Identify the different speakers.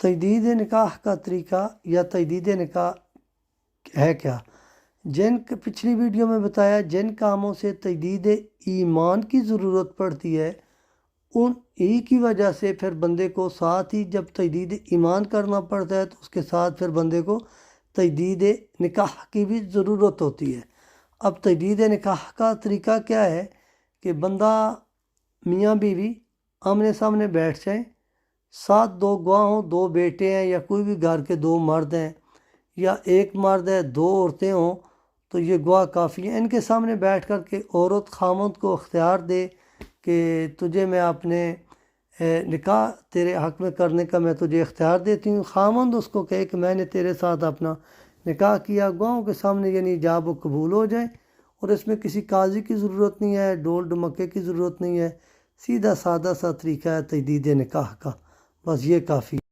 Speaker 1: تجدید نکاح کا طریقہ یا تجدید نکاح ہے کیا؟ پچھلی ویڈیو میں بتایا جن کاموں سے تجدید ایمان کی ضرورت پڑتی ہے ان ہی کی وجہ سے پھر بندے کو ساتھ ہی جب تجدید ایمان کرنا پڑتا ہے تو اس کے ساتھ پھر بندے کو تجدید نکاح کی بھی ضرورت ہوتی ہے۔ اب تجدید نکاح کا طریقہ کیا ہے کہ بندہ میاں بیوی آمنے سامنے بیٹھ جائیں، ساتھ دو گواہ ہوں، دو بیٹے ہیں یا کوئی بھی گھر کے دو مرد ہیں یا ایک مرد ہے، دو عورتیں ہوں تو یہ گواہ کافی ہیں۔ ان کے سامنے بیٹھ کر کے عورت خامند کو اختیار دے کہ تجھے میں اپنے نکاح تیرے حق میں کرنے کا میں تجھے اختیار دیتی ہوں، خامند اس کو کہے کہ میں نے تیرے ساتھ اپنا نکاح کیا، گواہوں کے سامنے یعنی ایجاب و قبول ہو جائے، اور اس میں کسی قاضی کی ضرورت نہیں ہے، ڈول ڈمکے کی ضرورت نہیں ہے، سیدھا سادہ سا طریقہ ہے تجدید نکاح کا، بس یہ کافی ہے۔